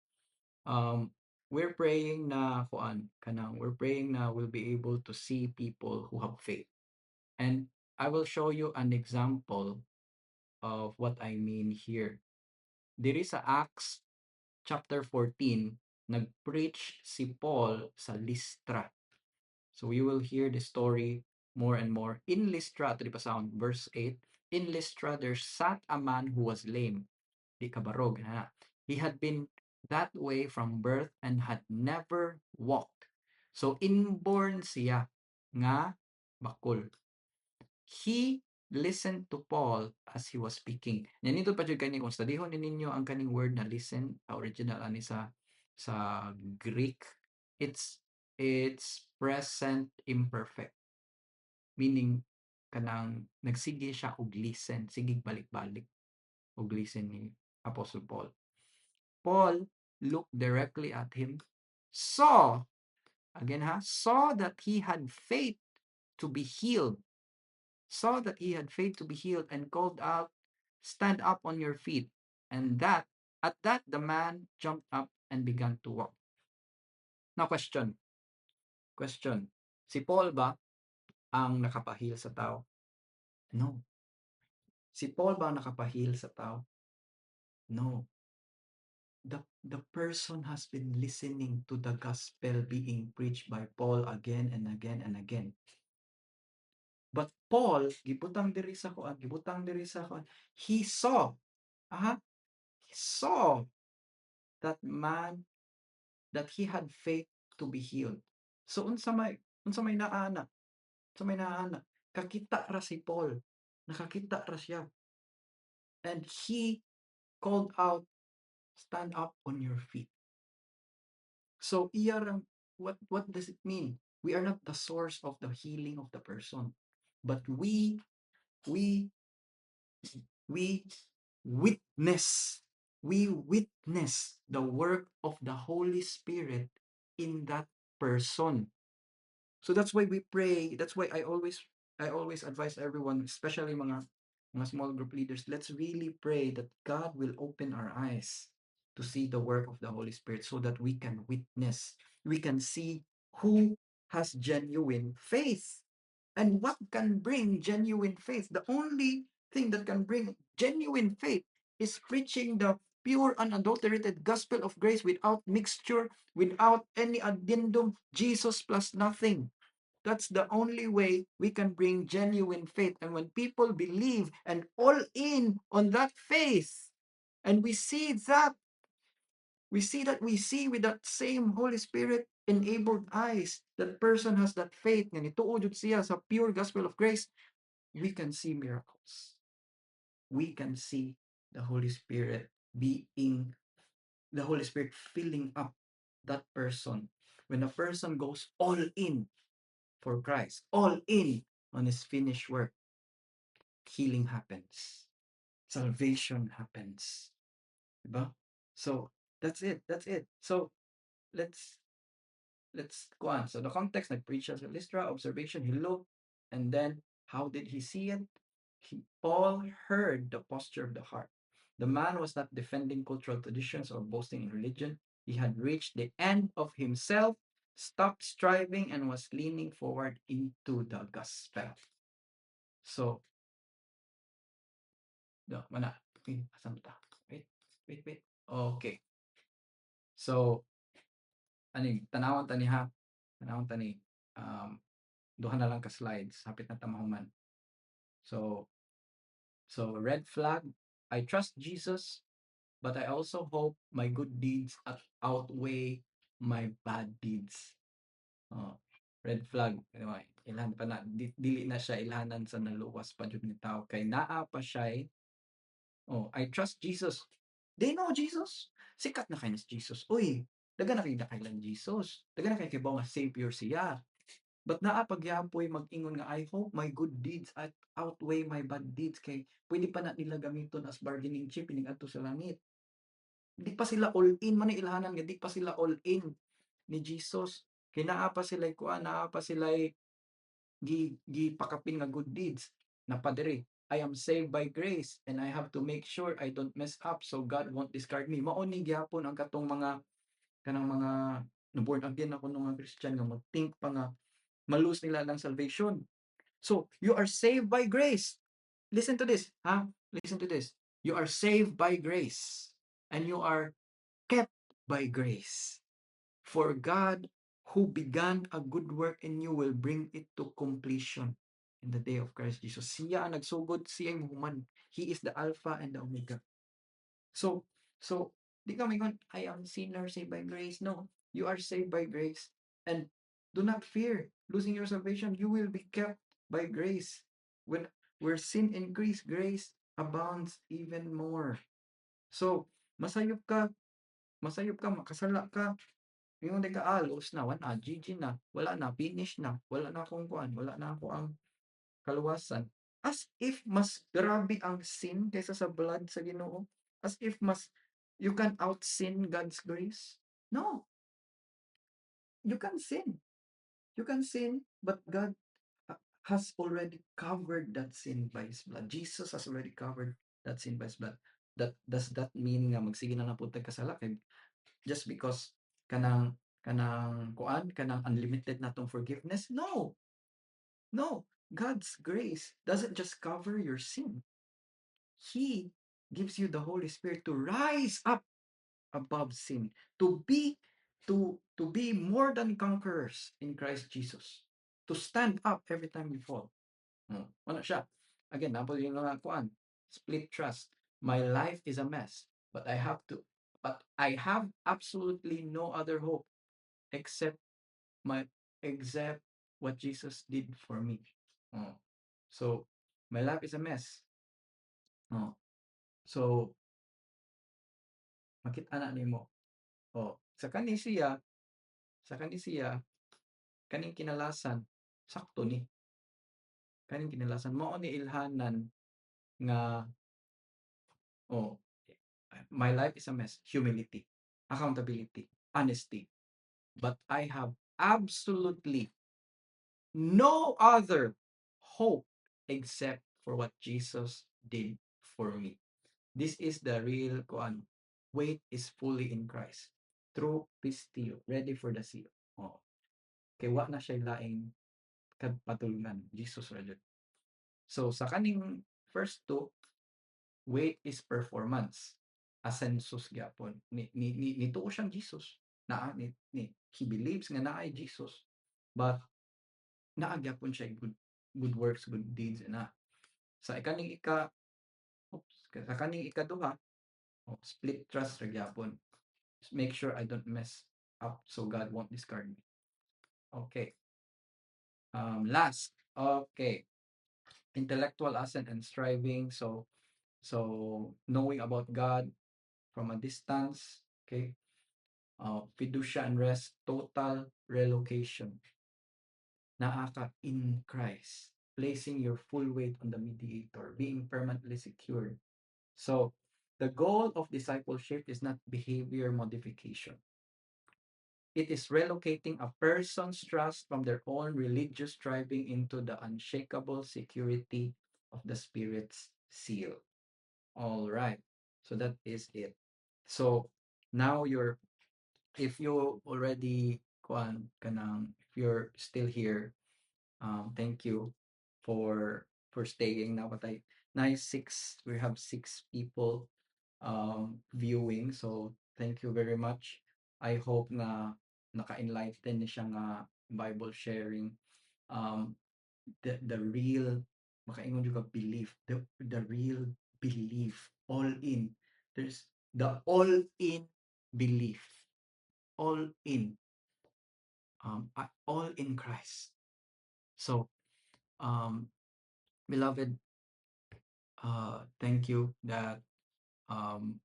We're praying na we're praying na we'll be able to see people who have faith. And I will show you an example of what I mean here. Diri sa Acts chapter 14, nag-preach si Paul sa Lystra. So we will hear the story more and more. In Lystra, to the sound, verse 8, in Lystra there sat a man who was lame. Di kabarog na. He had been that way from birth and had never walked. So inborn siya nga bakol. He listened to Paul as he was speaking. Nanito pa jud kani kung studihon ninyo ang kaning word na listen, original ani sa Greek, it's present imperfect. Meaning kanang nagsige siya og listen, sigig balik-balik og listen ni Apostle Paul. Paul looked directly at him, saw that he had faith to be healed. saw that he had faith to be healed, and called out, "Stand up on your feet." And that, at that, the man jumped up and began to walk. Now, question. Si Paul ba ang nakapahil sa tao? No. Si Paul ba ang nakapahil sa tao? No. The person has been listening to the gospel being preached by Paul again and again and again. But Paul, gibutang diri sa kuan, he saw, he saw that man, that he had faith to be healed. So unsa may naana, kakita ra si Paul, nakakita ra siya, and he called out, "Stand up on your feet." So iyarang, what does it mean? We are not the source of the healing of the person, but we we witness we witness the work of the Holy Spirit in that person. So that's why we pray. That's why I always advise everyone, especially mga small group leaders, let's really pray that God will open our eyes to see the work of the Holy Spirit so that we can witness. We can see who has genuine faith. And what can bring genuine faith? The only thing that can bring genuine faith is preaching the pure, unadulterated gospel of grace without mixture, without any addendum, Jesus plus nothing. That's the only way we can bring genuine faith. And when people believe and all in on that faith, and we see with that same Holy Spirit enabled eyes, that person has that faith, nga nituod jud siya sa pure gospel of grace, we can see miracles. We can see the Holy Spirit filling up that person. When a person goes all in for Christ, all in on his finished work, healing happens. Salvation happens. Diba? So, that's it. So, let's go on. So, the context, nag-preach siya sa Lystra, observation, he looked, and then, how did he see it? Paul heard the posture of the heart. The man was not defending cultural traditions or boasting in religion. He had reached the end of himself, stopped striving, and was leaning forward into the gospel. So, mana, asan ta? Wait. Okay. So, tanawon ta ni ha. Tanawon ta ni, duha na lang ka slides, hapit na tamahuman. So, red flag, I trust Jesus, but I also hope my good deeds outweigh my bad deeds. Red flag, ilhan pa na, dili na siya ilhanan sa naluwas pa jud ni tao, kay naa pa siya. I trust Jesus. They know Jesus. Sikat na kay ni Jesus. Uy, daga na kay dakailan Jesus. Daga na kay kibaw nga savior siya. But naa pagyapoy mag-ingon nga, I hope my good deeds outweigh my bad deeds, kay pwede pa na nila gamiton as bargaining chip ining adto sa langit. Di pa sila all in man ilhanan nga, di pa sila all in ni Jesus. Kay naa pa sila gipakapin nga good deeds na padre. I am saved by grace and I have to make sure I don't mess up so God won't discard me. Mao ni gyapon ang katong mga kanang mga born again ako nung mga Christian nga mag-think pa nga malus nila ng salvation. So, you are saved by grace. Listen to this, Listen to this. You are saved by grace and you are kept by grace. For God who began a good work in you will bring it to completion in the day of Christ Jesus. Siya ang nagsugod, siya ang human. He is the Alpha and the Omega. So, di ka mingon, I am sinner saved by grace. No, you are saved by grace. And do not fear losing your salvation. You will be kept by grace. Where sin increase, grace abounds even more. So, masayop ka, makasala ka, yung di ka alos na, wala, GG na, wala na, finish na, wala na akong kuan, wala na ako ang kaluwasan. As if mas grabe ang sin kaysa sa blood sa Ginoo. As if you can out-sin God's grace. No. You can sin. You can sin, but God has already covered that sin by his blood. Jesus has already covered that sin by his blood. That does that mean nga magsige na napunta ka sa lakip just because kanang kanang unlimited natong forgiveness? No. No. God's grace doesn't just cover your sin. He gives you the Holy Spirit to rise up above sin, to be to be more than conquerors in Christ Jesus, to stand up every time we fall. Ano siya? Again, napos yung mga kuan, split trust. My life is a mess, but I have absolutely no other hope except my except what Jesus did for me. Oh. So, my life is a mess. Oh. So, makita na nimo. Oh, sa kani siya, kaning kinalasan, sakto ni. Kaning kinalasan, mao ni ilhanan nga, oh, my life is a mess. Humility, accountability, honesty. But I have absolutely no other hope except for what Jesus did for me. This is the real kuan. Weight is fully in Christ. True pistio, ready for the seal. Oh. Kay wa na siya laing kadpatulungan. Jesus ra jud. So sa kaning first two, weight is performance. Ascensus gyapon. Nituo siyang Jesus. He believes nga naay Jesus. But naa gyapon siya good works, good deeds na. Sa kaning sa kaning ikaduha, split trust ra gyapon. Make sure I don't mess up so God won't discard me. Okay. Last. Okay. Intellectual assent and striving. So knowing about God from a distance. Okay. Fiducia and rest. Total relocation. Naaka in Christ. Placing your full weight on the mediator. Being permanently secured. So the goal of discipleship is not behavior modification. It is relocating a person's trust from their own religious striving into the unshakable security of the Spirit's seal. All right. So that is it. So now if you already if you're still here, thank you for staying. Now, but we have 6 people viewing. So thank you very much. I hope na naka-enlighten ni siya nga Bible sharing. Um, the real makaingon yung belief, the real belief, all in. There's the all in belief, all in, all in Christ. So, beloved, thank you that um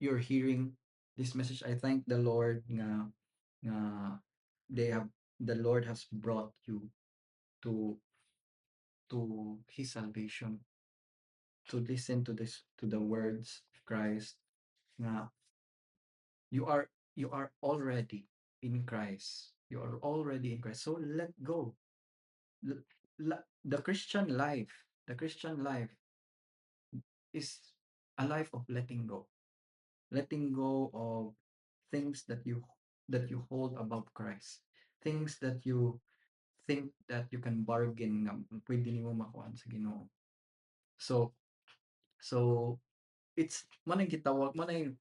you're hearing this message. I thank the Lord nga they have the Lord has brought you to his salvation, to listen to this, to the words of Christ nga you are already in Christ. You are already in Christ. So let go. The Christian life, the Christian life is a life of letting go. Letting go of things that you hold above Christ. Things that you think that you can bargain nga pwede nimo makuha sa Ginoo. So so it's manay gitawag manay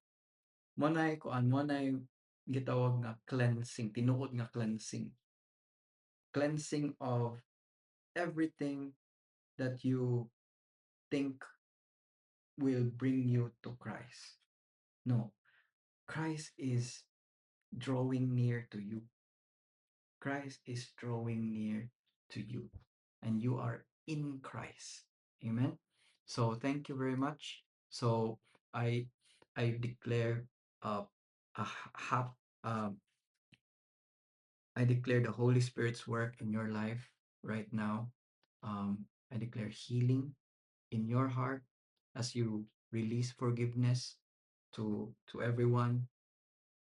gitawag nga cleansing, tinuod nga cleansing. Cleansing of everything that you think will bring you to Christ. No, Christ is drawing near to you. Christ is drawing near to you, and you are in Christ. Amen. So thank you very much. So I I declare a hap I declare the Holy Spirit's work in your life right now. I declare healing in your heart as you release forgiveness to everyone.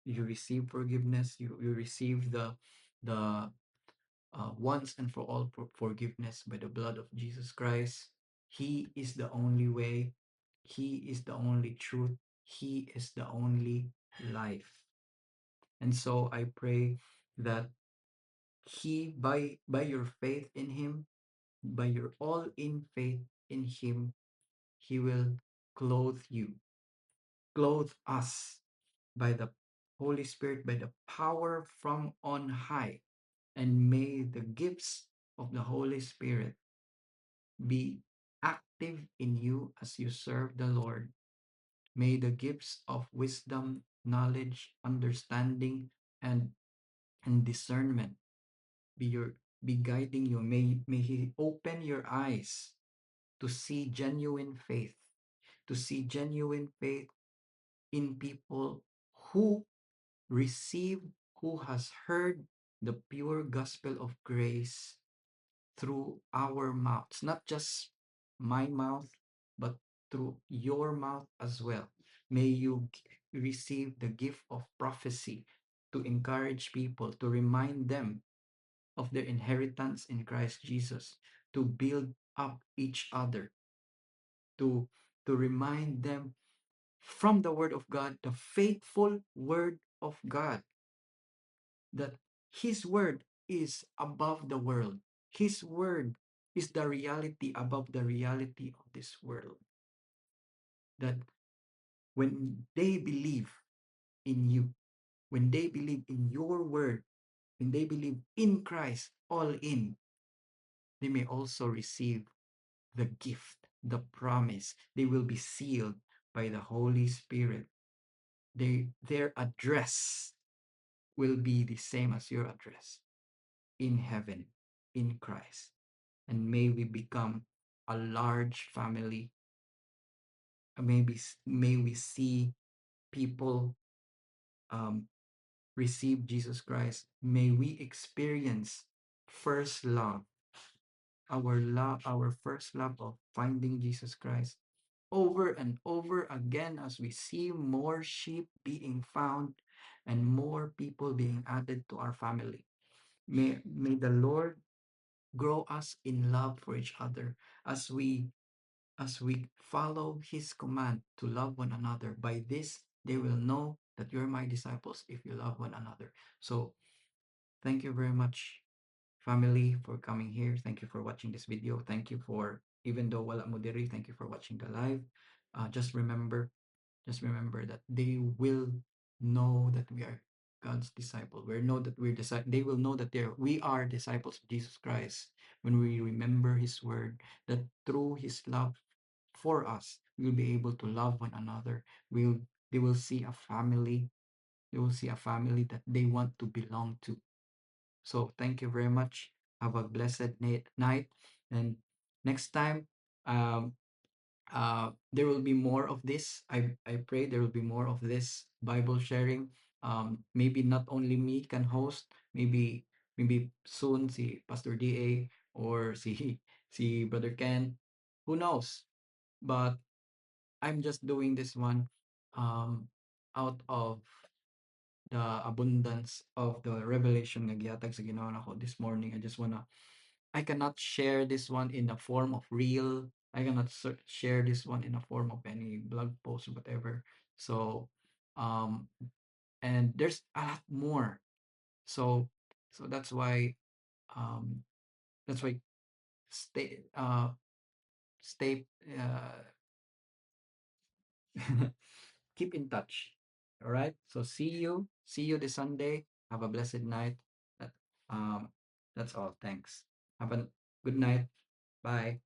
You receive forgiveness. You receive the once and for all forgiveness by the blood of Jesus Christ. He is the only way. He is the only truth. He is the only life. And so I pray that he, by your faith in him, by your all in faith in him, he will clothe you, clothe us by the Holy Spirit, by the power from on high. And may the gifts of the Holy Spirit be active in you as you serve the Lord. May the gifts of wisdom, knowledge, understanding, and, and discernment be guiding you. May He open your eyes to see genuine faith, to see genuine faith in people who receive, who has heard the pure gospel of grace through our mouths, not just my mouth, but through your mouth as well. May you receive the gift of prophecy to encourage people, to remind them of their inheritance in Christ Jesus, to build up each other, to, to remind them from the Word of God, the faithful Word of God, that His Word is above the world. His Word is the reality above the reality of this world. That when they believe in you, when they believe in your Word, when they believe in Christ, all in, they may also receive the gift, the promise. They will be sealed by the Holy Spirit. Their address will be the same as your address in heaven, in Christ. And may we become a large family. May we see people um, receive Jesus Christ. May we experience first love, our first love of finding Jesus Christ over and over again as we see more sheep being found and more people being added to our family. May the Lord grow us in love for each other as we follow his command to love one another. By this they will know that you're my disciples if you love one another. So thank you very much, family, for coming here. Thank you for watching this video. Thank you for, even though wala mo diri, thank you for watching the live. Just remember that they will know that we are God's disciple. We know that they will know that we are disciples of Jesus Christ when we remember his word, that through his love for us, we'll be able to love one another. They will see a family. They will see a family that they want to belong to. So thank you very much. Have a blessed night. And next time, um, there will be more of this. I pray there will be more of this Bible sharing. Maybe not only me can host. Maybe soon si Pastor Da or si si Brother Ken. Who knows? But I'm just doing this one um, out of the abundance of the revelation nga gihatag sa Ginoo nako this morning. I cannot share this one in a form of reel. I cannot share this one in a form of any blog post or whatever. So, um, and there's a lot more. So, so um, that's why stay, stay, uh, keep in touch. All right. So see you this Sunday. Have a blessed night. That, um, that's all. Thanks. Have a good night. Bye.